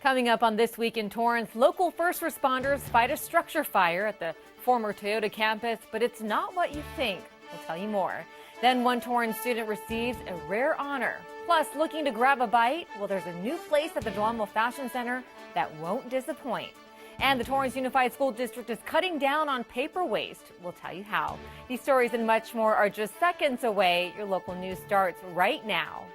Coming up on This Week in Torrance, local first responders fight a structure fire at the former Toyota campus, but it's not what you think. We'll tell you more. Then one Torrance student receives a rare honor. Plus, looking to grab a bite? Well, there's a new place at the Delamo Fashion Center that won't disappoint. And the Torrance Unified School District is cutting down on paper waste. We'll tell you how. These stories and much more are just seconds away. Your local news starts right now.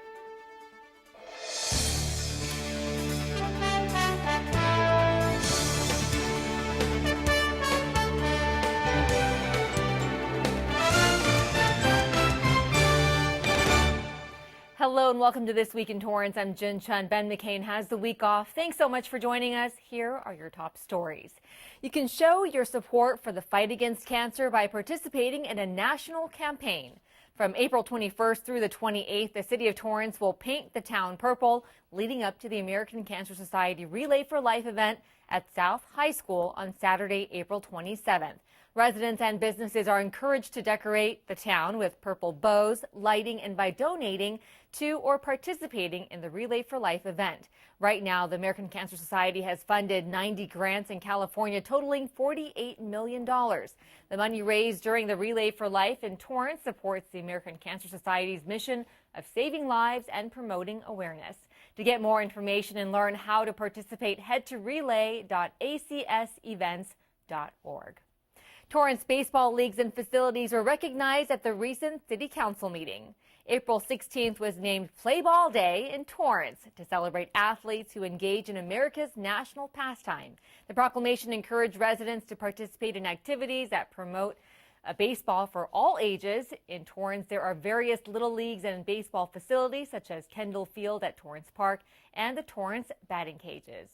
Hello and welcome to This Week in Torrance. I'm Jin Chun Ben McCain has the week off. Thanks so much for joining us. Here are your top stories. You can show your support for the fight against cancer by participating in a national campaign. From April 21st through the 28th, the City of Torrance will paint the town purple, leading up to the American Cancer Society Relay for Life event at South High School on Saturday, April 27th. Residents and businesses are encouraged to decorate the town with purple bows, lighting, and by donating to or participating in the Relay for Life event. Right now, the American Cancer Society has funded 90 grants in California, totaling $48 million. The money raised during the Relay for Life in Torrance supports the American Cancer Society's mission of saving lives and promoting awareness. To get more information and learn how to participate, head to relay.acsevents.org. Torrance baseball leagues and facilities were recognized at the recent City Council meeting. April 16th was named Play Ball Day in Torrance to celebrate athletes who engage in America's national pastime. The proclamation encouraged residents to participate in activities that promote baseball for all ages. In Torrance, there are various little leagues and baseball facilities such as Kendall Field at Torrance Park and the Torrance batting cages.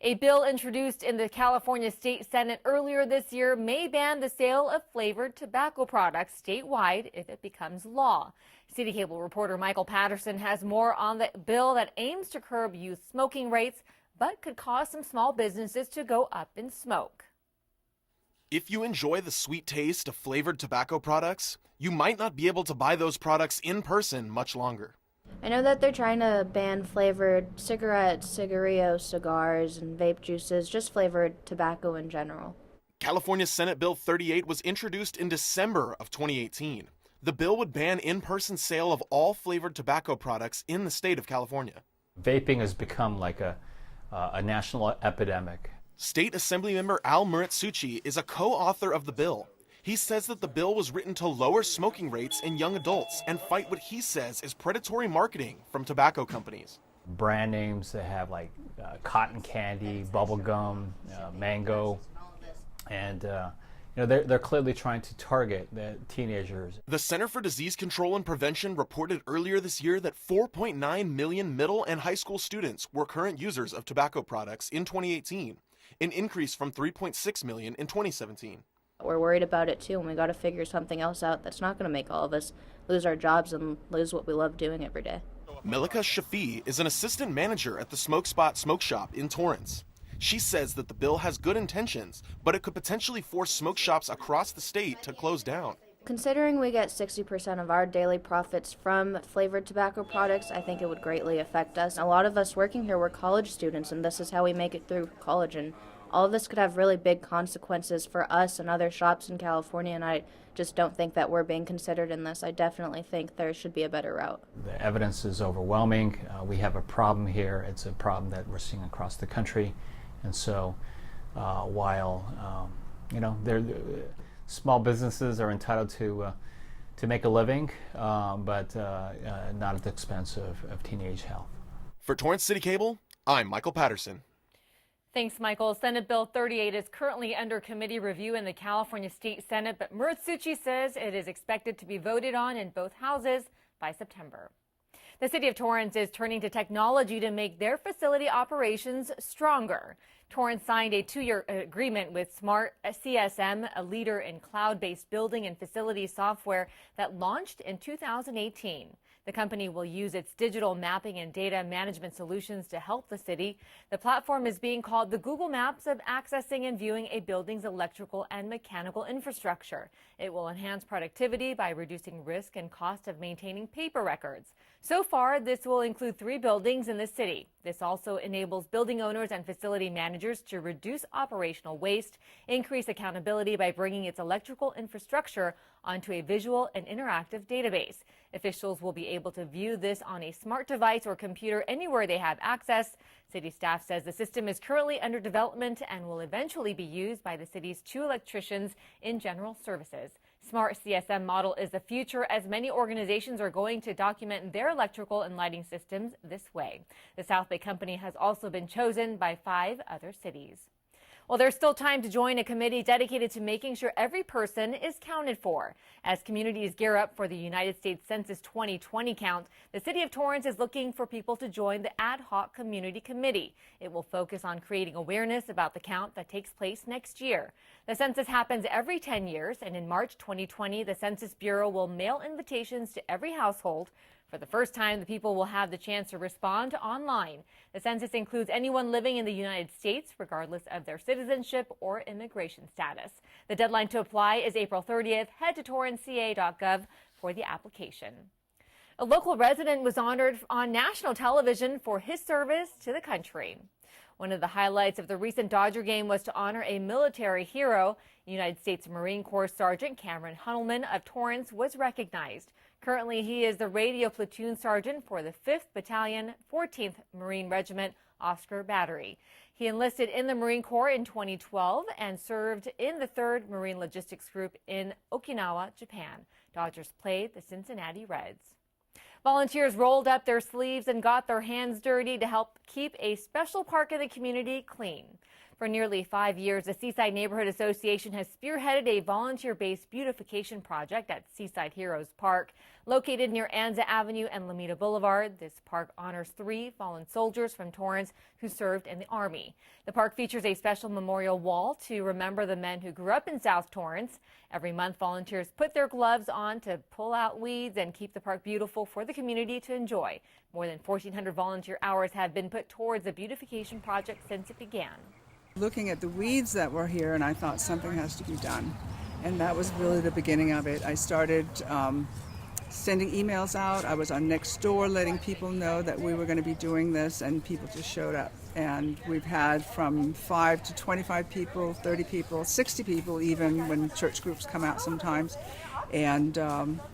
A bill introduced in the California State Senate earlier this year may ban the sale of flavored tobacco products statewide if it becomes law. CitiCABLE reporter Michael Patterson has more on the bill that aims to curb youth smoking rates, but could cause some small businesses to go up in smoke. If you enjoy the sweet taste of flavored tobacco products, you might not be able to buy those products in person much longer. I know that they're trying to ban flavored cigarettes, cigarillos, cigars, and vape juices, just flavored tobacco in general. California Senate Bill 38 was introduced in December of 2018. The bill would ban in-person sale of all flavored tobacco products in the state of California. Vaping has become like a national epidemic. State Assemblymember Al Muratsuchi is a co-author of the bill. He says that the bill was written to lower smoking rates in young adults and fight what he says is predatory marketing from tobacco companies. Brand names that have like cotton candy, bubble gum, mango, and they're clearly trying to target the teenagers. The Center for Disease Control and Prevention reported earlier this year that 4.9 million middle and high school students were current users of tobacco products in 2018, an increase from 3.6 million in 2017. We're worried about it too, and we got to figure something else out that's not going to make all of us lose our jobs and lose what we love doing every day. Melika Shafi is an assistant manager at the Smoke Spot Smoke Shop in Torrance. She says that the bill has good intentions, but it could potentially force smoke shops across the state to close down. Considering we get 60% of our daily profits from flavored tobacco products, I think it would greatly affect us. A lot of us working here, we're college students, and this is how we make it through college, and all of this could have really big consequences for us and other shops in California, and I just don't think that we're being considered in this. I definitely think there should be a better route. The evidence is overwhelming. We have a problem here. It's a problem that we're seeing across the country. And so while, small businesses are entitled to make a living, but not at the expense of teenage health. For Torrance CitiCABLE, I'm Michael Patterson. Thanks, Michael. Senate Bill 38 is currently under committee review in the California State Senate, but Muratsuchi says it is expected to be voted on in both houses by September. The City of Torrance is turning to technology to make their facility operations stronger. Torrance signed a 2-year agreement with SmartCSM, a leader in cloud-based building and facility software that launched in 2018. The company will use its digital mapping and data management solutions to help the city. The platform is being called the Google Maps of accessing and viewing a building's electrical and mechanical infrastructure. It will enhance productivity by reducing risk and cost of maintaining paper records. So far, this will include 3 buildings in the city. This also enables building owners and facility managers to reduce operational waste, increase accountability by bringing its electrical infrastructure onto a visual and interactive database. Officials will be able to view this on a smart device or computer anywhere they have access. City staff says the system is currently under development and will eventually be used by the city's 2 electricians in general services. SmartCSM model is the future, as many organizations are going to document their electrical and lighting systems this way. The South Bay company has also been chosen by 5 other cities. Well, there's still time to join a committee dedicated to making sure every person is counted for. As communities gear up for the United States Census 2020 count, the City of Torrance is looking for people to join the Ad Hoc Community Committee. It will focus on creating awareness about the count that takes place next year. The census happens every 10 years, and in March 2020, the Census Bureau will mail invitations to every household. For the first time, the people will have the chance to respond online. The census includes anyone living in the United States, regardless of their citizenship or immigration status. The deadline to apply is April 30th. Head to torranceca.gov for the application. A local resident was honored on national television for his service to the country. One of the highlights of the recent Dodger game was to honor a military hero. United States Marine Corps Sergeant Cameron Hunnelman of Torrance was recognized. Currently, he is the radio platoon sergeant for the 5th Battalion, 14th Marine Regiment, Oscar Battery. He enlisted in the Marine Corps in 2012 and served in the 3rd Marine Logistics Group in Okinawa, Japan. Dodgers played the Cincinnati Reds. Volunteers rolled up their sleeves and got their hands dirty to help keep a special park in the community clean. For nearly 5 years, the Seaside Neighborhood Association has spearheaded a volunteer-based beautification project at Seaside Heroes Park. Located near Anza Avenue and Lomita Boulevard, this park honors 3 fallen soldiers from Torrance who served in the Army. The park features a special memorial wall to remember the men who grew up in South Torrance. Every month, volunteers put their gloves on to pull out weeds and keep the park beautiful for the community to enjoy. More than 1,400 volunteer hours have been put towards the beautification project since it began. Looking at the weeds that were here, and I thought something has to be done. And that was really the beginning of it. I started sending emails out. I was on Nextdoor letting people know that we were going to be doing this, and people just showed up. And we've had from 5 to 25 people, 30 people, 60 people even when church groups come out sometimes. And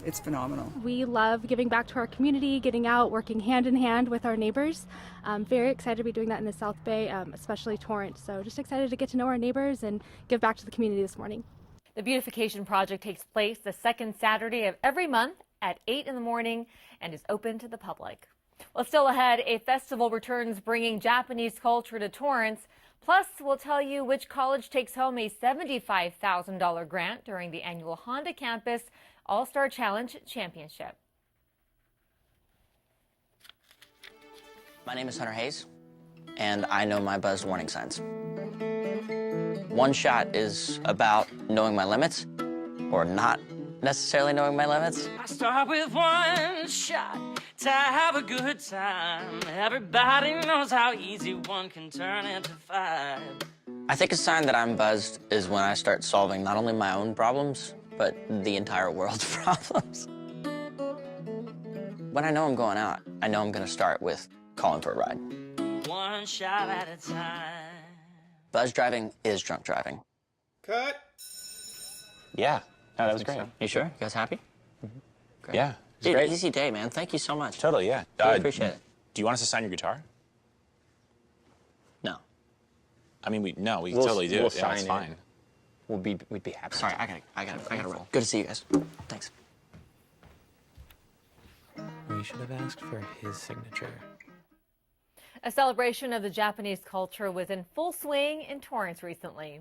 it's phenomenal. We love giving back to our community, getting out, working hand in hand with our neighbors. I'm very excited to be doing that in the South Bay, especially Torrance. So just excited to get to know our neighbors and give back to the community this morning. The beautification project takes place the 2nd Saturday of every month at 8 in the morning and is open to the public. Well, still ahead, a festival returns bringing Japanese culture to Torrance. Plus, we'll tell you which college takes home a $75,000 grant during the annual Honda Campus All-Star Challenge Championship. My name is Hunter Hayes, and I know my buzz warning signs. One shot is about knowing my limits, or not necessarily knowing my limits. I start with one shot to have a good time. Everybody knows how easy one can turn into 5. I think a sign that I'm buzzed is when I start solving not only my own problems, but the entire world's problems. When I know I'm going out, I know I'm going to start with calling for a ride. One shot at a time. Buzz driving is drunk driving. Cut. Yeah, no, that was great. You sure? You guys happy? Mm-hmm. Great. Yeah, Dude, great. easy day, man. Thank you so much. Totally, yeah. Really appreciate it. Do you want us to sign your guitar? No. I mean, we totally do. We'll Yeah, sign it's it. fine. We'd be happy. Sorry, I gotta roll. Good to see you guys. Thanks. We should have asked for his signature. A celebration of the Japanese culture was in full swing in Torrance recently.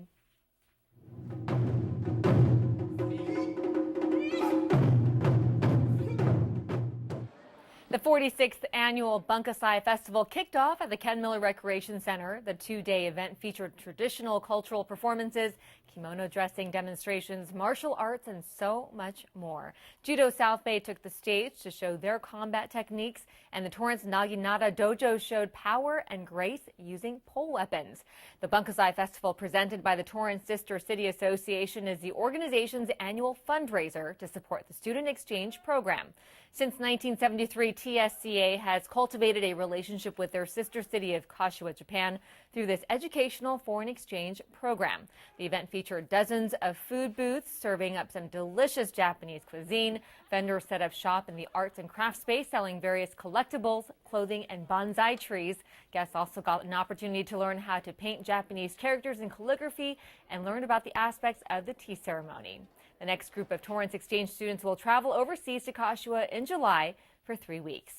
The 46th annual Bunkasai Festival kicked off at the Ken Miller Recreation Center. The two-day event featured traditional cultural performances, kimono dressing demonstrations, martial arts, and so much more. Judo South Bay took the stage to show their combat techniques, and the Torrance Naginata Dojo showed power and grace using pole weapons. The Bunkasai Festival, presented by the Torrance Sister City Association, is the organization's annual fundraiser to support the student exchange program. Since 1973, TSCA has cultivated a relationship with their sister city of Kashiwa, Japan, through this educational foreign exchange program. The event featured dozens of food booths serving up some delicious Japanese cuisine. Vendors set up shop in the arts and crafts space, selling various collectibles, clothing, and bonsai trees. Guests also got an opportunity to learn how to paint Japanese characters in calligraphy and learn about the aspects of the tea ceremony. The next group of Torrance exchange students will travel overseas to Kashiwa in July for 3 weeks.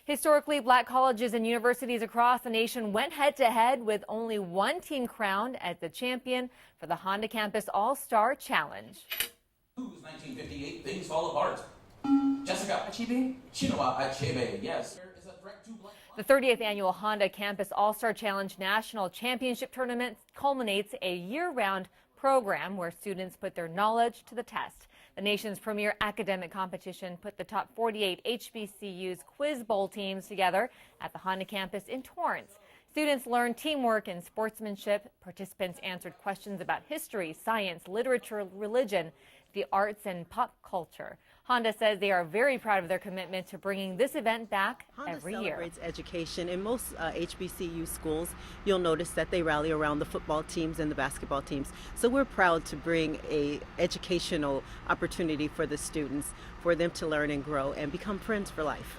Historically, black colleges and universities across the nation went head-to-head, with only one team crowned as the champion for the Honda Campus All-Star Challenge. 1958, things fall apart. Jessica Achebe, Chinoa Achebe, yes. The 30th annual Honda Campus All-Star Challenge National Championship Tournament culminates a year-round program where students put their knowledge to the test. The nation's premier academic competition put the top 48 HBCU's Quiz Bowl teams together at the Honda campus in Torrance. Students learned teamwork and sportsmanship. Participants answered questions about history, science, literature, religion, the arts, and pop culture. Honda says they are very proud of their commitment to bringing this event back every year. Honda celebrates education. In most HBCU schools, you'll notice that they rally around the football teams and the basketball teams. So we're proud to bring an educational opportunity for the students, for them to learn and grow and become friends for life.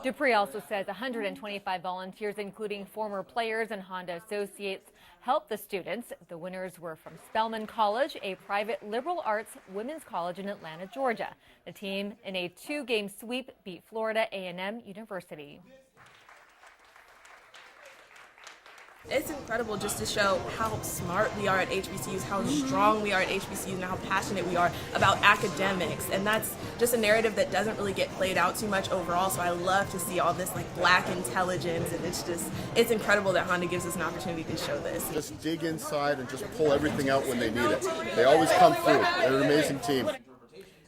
Dupree also says 125 volunteers, including former players and Honda associates, helped the students. The winners were from Spelman College, a private liberal arts women's college in Atlanta, Georgia. The team, in a 2-game sweep, beat Florida A&M University. It's incredible just to show how smart we are at HBCUs, how strong we are at HBCUs, and how passionate we are about academics. And that's just a narrative that doesn't really get played out too much overall. So I love to see all this black intelligence, and it's incredible that Honda gives us an opportunity to show this. Just dig inside and just pull everything out when they need it. They always come through. They're an amazing team.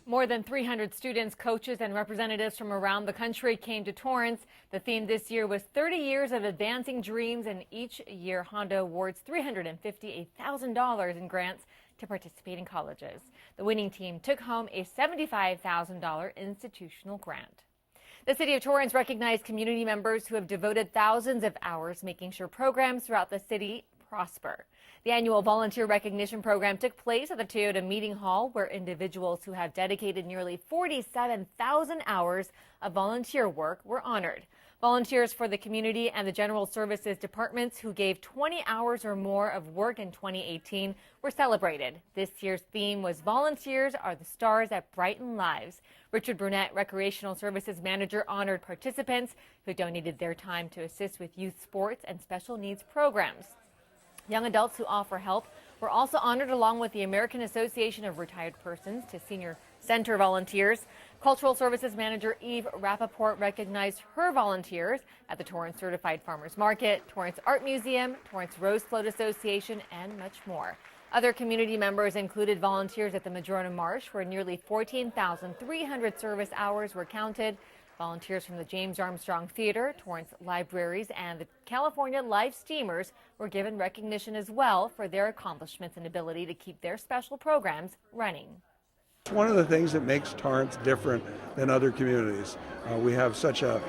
More than 300 students, coaches, and representatives from around the country came to Torrance. The theme this year was 30 years of advancing dreams, and each year Honda awards $358,000 in grants to participating colleges. The winning team took home a $75,000 institutional grant. The City of Torrance recognized community members who have devoted thousands of hours making sure programs throughout the city prosper. The annual volunteer recognition program took place at the Toyota Meeting Hall, where individuals who have dedicated nearly 47,000 hours of volunteer work were honored. Volunteers for the community and the general services departments who gave 20 hours or more of work in 2018 were celebrated. This year's theme was Volunteers Are the Stars That Brighten Lives. Richard Brunette, Recreational Services Manager, honored participants who donated their time to assist with youth sports and special needs programs. Young adults who offer help were also honored, along with the American Association of Retired Persons to Senior Center volunteers. Cultural Services Manager Eve Rappaport recognized her volunteers at the Torrance Certified Farmers Market, Torrance Art Museum, Torrance Rose Float Association, and much more. Other community members included volunteers at the Madrona Marsh, where nearly 14,300 service hours were counted. Volunteers from the James Armstrong Theater, Torrance Libraries, and the California Live Steamers were given recognition as well for their accomplishments and ability to keep their special programs running. One of the things that makes Torrance different than other communities, we have such a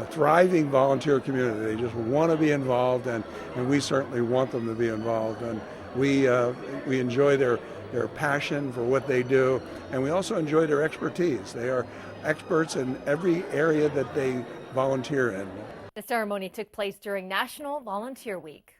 thriving volunteer community. They just want to be involved, and we certainly want them to be involved. And we enjoy their passion for what they do, and we also enjoy their expertise. They are experts in every area that they volunteer in. The ceremony took place during National Volunteer Week.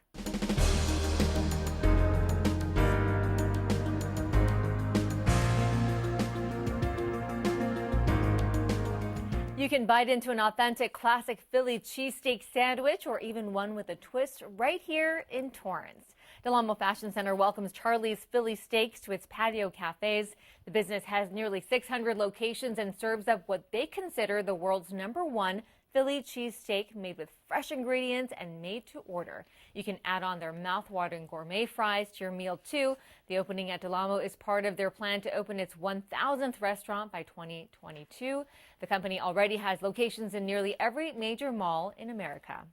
You can bite into an authentic classic Philly cheesesteak sandwich or even one with a twist right here in Torrance. Del Amo Fashion Center welcomes Charlie's Philly Steaks to its patio cafes. The business has nearly 600 locations and serves up what they consider the world's #1 Philly cheesesteak made with fresh ingredients and made to order. You can add on their mouth-watering gourmet fries to your meal too. The opening at Del Amo is part of their plan to open its 1,000th restaurant by 2022. The company already has locations in nearly every major mall in America.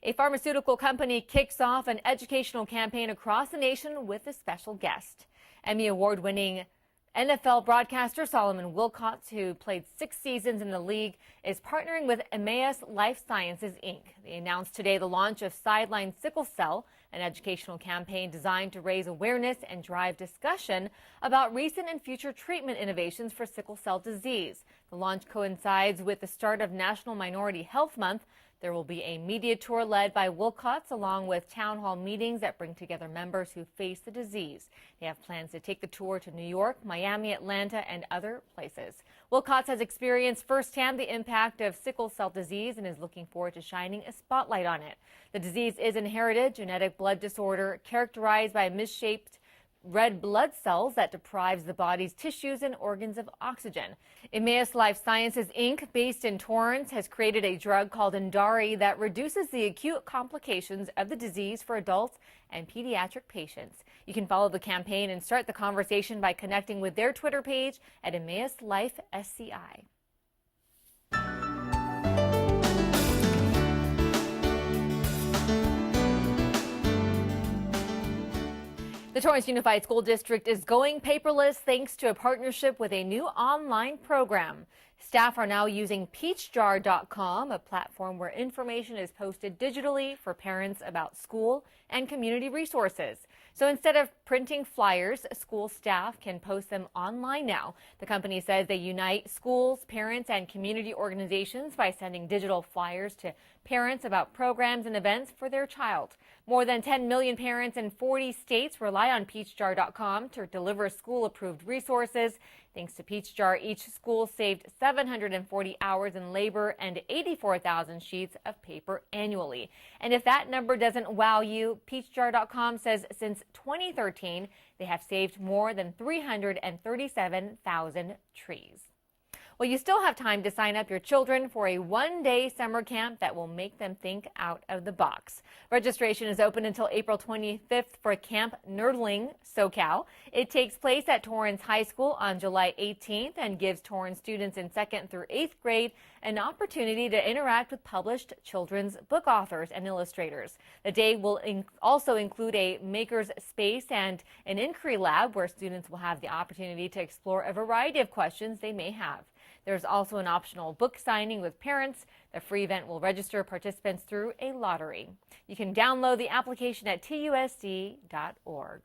A pharmaceutical company kicks off an educational campaign across the nation with a special guest. Emmy Award-winning NFL broadcaster Solomon Wilcots, who played 6 seasons in the league, is partnering with Emmaus Life Sciences, Inc. They announced today the launch of Sideline Sickle Cell, an educational campaign designed to raise awareness and drive discussion about recent and future treatment innovations for sickle cell disease. The launch coincides with the start of National Minority Health Month. There will be a media tour led by Wilcots, along with town hall meetings that bring together members who face the disease. They have plans to take the tour to New York, Miami, Atlanta, and other places. Wilcots has experienced firsthand the impact of sickle cell disease and is looking forward to shining a spotlight on it. The disease is inherited genetic blood disorder characterized by misshaped red blood cells that deprives the body's tissues and organs of oxygen. Emmaus Life Sciences, Inc., based in Torrance, has created a drug called Indari that reduces the acute complications of the disease for adults and pediatric patients. You can follow the campaign and start the conversation by connecting with their Twitter page at Emmaus Life SCI. The Torrance Unified School District is going paperless thanks to a partnership with a new online program. Staff are now using peachjar.com, a platform where information is posted digitally for parents about school and community resources. So instead of printing flyers, school staff can post them online now. The company says they unite schools, parents, and community organizations by sending digital flyers to parents about programs and events for their child. More than 10 million parents in 40 states rely on peachjar.com to deliver school-approved resources. Thanks to Peachjar, each school saved 740 hours in labor and 84,000 sheets of paper annually. And if that number doesn't wow you, Peachjar.com says since 2013, they have saved more than 337,000 trees. Well, you still have time to sign up your children for a one-day summer camp that will make them think out of the box. Registration is open until April 25th for Camp Nerdling SoCal. It takes place at Torrance High School on July 18th and gives Torrance students in 2nd through 8th grade an opportunity to interact with published children's book authors and illustrators. The day will also include a maker's space and an inquiry lab where students will have the opportunity to explore a variety of questions they may have. There's also an optional book signing with parents. The free event will register participants through a lottery. You can download the application at tusd.org.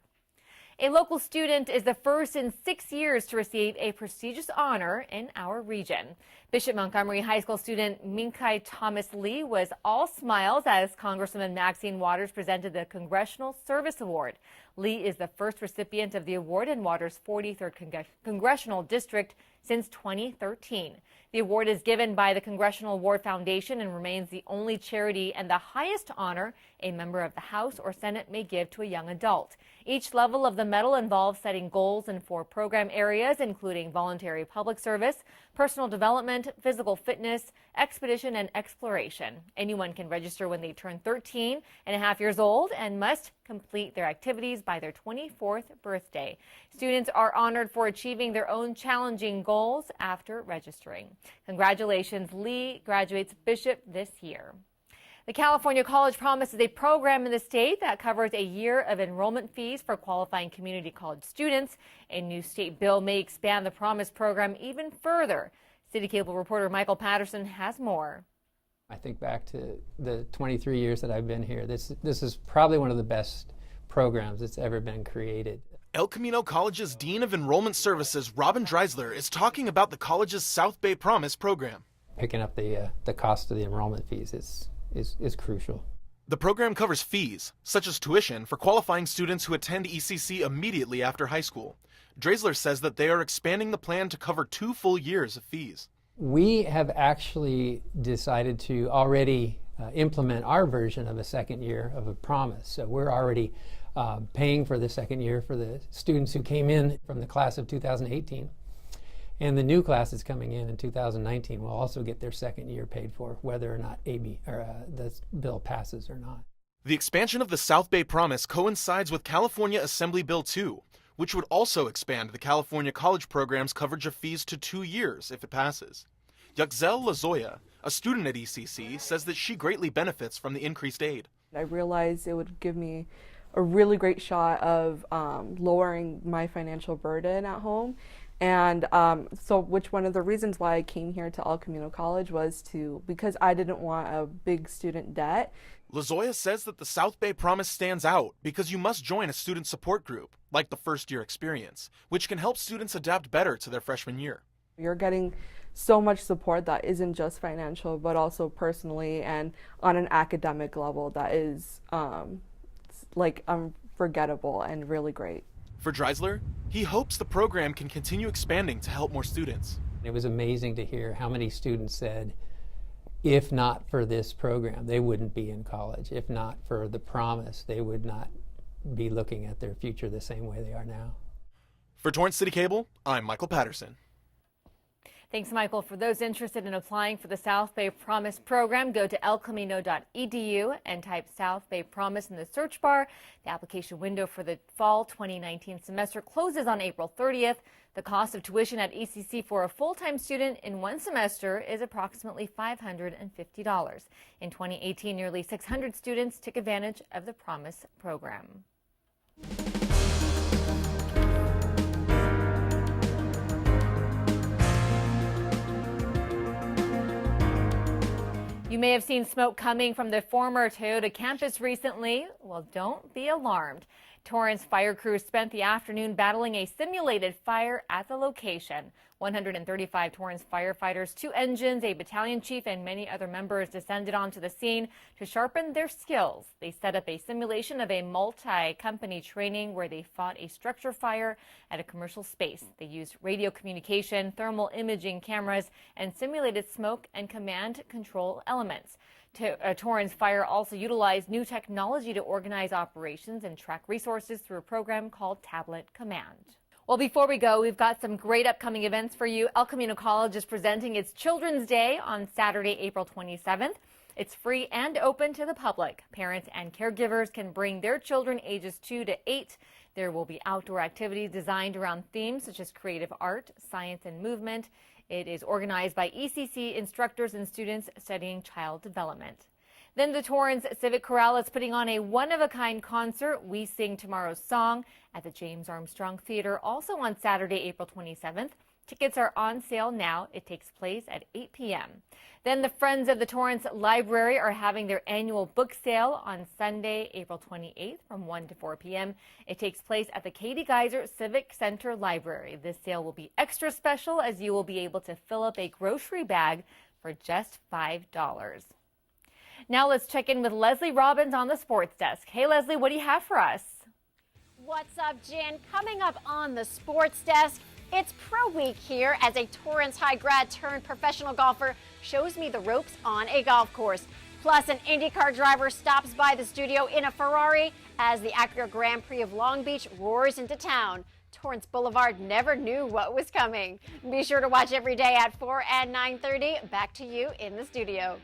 A local student is the first in 6 years to receive a prestigious honor in our region. Bishop Montgomery High School student Minkai Thomas Lee was all smiles as Congresswoman Maxine Waters presented the Congressional Service Award. Lee is the first recipient of the award in Waters' 43rd Congressional District since 2013. The award is given by the Congressional Award Foundation and remains the only charity and the highest honor a member of the House or Senate may give to a young adult. Each level of the medal involves setting goals in 4 program areas, including voluntary public service, personal development, physical fitness, expedition, and exploration. Anyone can register when they turn 13 and a half years old and must complete their activities by their 24th birthday. Students are honored for achieving their own challenging goals after registering. Congratulations, Lee graduates Bishop this year. The California College Promise is a program in the state that covers a year of enrollment fees for qualifying community college students. A new state bill may expand the Promise program even further. CitiCABLE reporter Michael Patterson has more. I think back to the 23 years that I've been here. This is probably one of the best programs that's ever been created. El Camino College's Dean of Enrollment Services, Robin Dreisler, is talking about the college's South Bay Promise program. Picking up the cost of the enrollment fees is crucial. The program covers fees, such as tuition, for qualifying students who attend ECC immediately after high school. Dreisler says that they are expanding the plan to cover 2 full years of fees. We have actually decided to already implement our version of a second year of a promise. So we're already paying for the second year for the students who came in from the class of 2018. And the new classes coming in 2019 will also get their second year paid for, whether or not the bill passes or not. The expansion of the South Bay Promise coincides with California Assembly Bill 2, which would also expand the California college program's coverage of fees to 2 years if it passes. Yuxel Lazoya, a student at ECC, says that she greatly benefits from the increased aid. I realized it would give me a really great shot of lowering my financial burden at home. And which one of the reasons why I came here to El Camino College was because I didn't want a big student debt. Lazoya says that the South Bay Promise stands out because you must join a student support group, like the First Year Experience, which can help students adapt better to their freshman year. You're getting so much support that isn't just financial, but also personally and on an academic level that is unforgettable and really great. For Dreisler, he hopes the program can continue expanding to help more students. It was amazing to hear how many students said, if not for this program, they wouldn't be in college. If not for the promise, they would not be looking at their future the same way they are now. For Torrance City Cable, I'm Michael Patterson. Thanks, Michael. For those interested in applying for the South Bay Promise program, go to elcamino.edu and type South Bay Promise in the search bar. The application window for the fall 2019 semester closes on April 30th. The cost of tuition at ECC for a full-time student in one semester is approximately $550. In 2018, nearly 600 students took advantage of the Promise program. You may have seen smoke coming from the former Toyota campus recently. Well, don't be alarmed. Torrance fire crews spent the afternoon battling a simulated fire at the location. 135 Torrance firefighters, 2 engines, a battalion chief, and many other members descended onto the scene to sharpen their skills. They set up a simulation of a multi-company training where they fought a structure fire at a commercial space. They used radio communication, thermal imaging cameras, and simulated smoke and command control elements. Torrance Fire also utilized new technology to organize operations and track resources through a program called Tablet Command. Well, before we go, we've got some great upcoming events for you. El Camino College is presenting its Children's Day on Saturday, April 27th. It's free and open to the public. Parents and caregivers can bring their children ages 2 to 8. There will be outdoor activities designed around themes such as creative art, science, and movement. It is organized by ECC instructors and students studying child development. Then the Torrance Civic Chorale is putting on a one-of-a-kind concert, We Sing Tomorrow's Song, at the James Armstrong Theater, also on Saturday, April 27th. Tickets are on sale now. It takes place at 8 p.m. Then the Friends of the Torrance Library are having their annual book sale on Sunday, April 28th from 1 to 4 p.m. It takes place at the Katie Geiser Civic Center Library. This sale will be extra special as you will be able to fill up a grocery bag for just $5. Now let's check in with Leslie Robbins on the sports desk. Hey, Leslie, what do you have for us? What's up, Jen? Coming up on the sports desk, it's Pro Week here as a Torrance High grad turned professional golfer shows me the ropes on a golf course. Plus, an IndyCar driver stops by the studio in a Ferrari as the Acura Grand Prix of Long Beach roars into town. Torrance Boulevard never knew what was coming. Be sure to watch every day at 4 and 9:30. Back to you in the studio.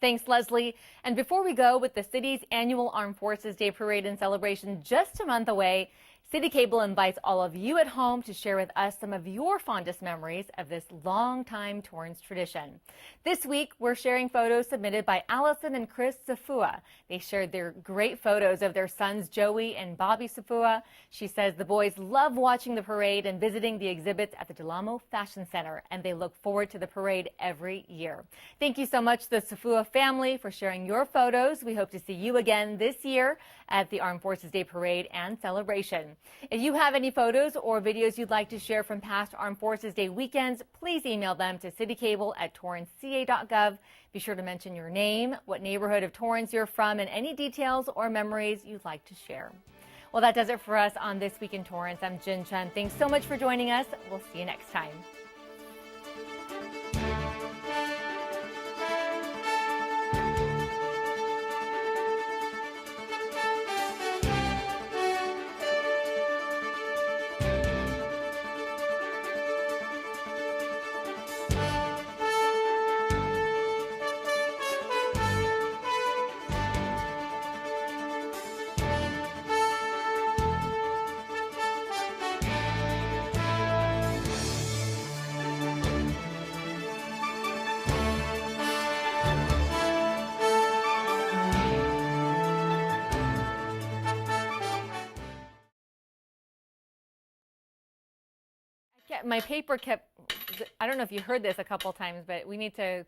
Thanks, Leslie. And before we go, with the city's annual Armed Forces Day Parade and celebration just a month away, City Cable invites all of you at home to share with us some of your fondest memories of this long-time Torrance tradition. This week, we're sharing photos submitted by Allison and Chris Safua. They shared their great photos of their sons, Joey and Bobby Safua. She says the boys love watching the parade and visiting the exhibits at the Del Amo Fashion Center, and they look forward to the parade every year. Thank you so much to the Safua family for sharing your photos. We hope to see you again this year at the Armed Forces Day Parade and celebration. If you have any photos or videos you'd like to share from past Armed Forces Day weekends, please email them to citycable@torranceca.gov. Be sure to mention your name, what neighborhood of Torrance you're from, and any details or memories you'd like to share. Well, that does it for us on This Week in Torrance. I'm Jin Chun. Thanks so much for joining us. We'll see you next time. Yeah, my paper kept, I don't know if you heard this a couple times, but we need to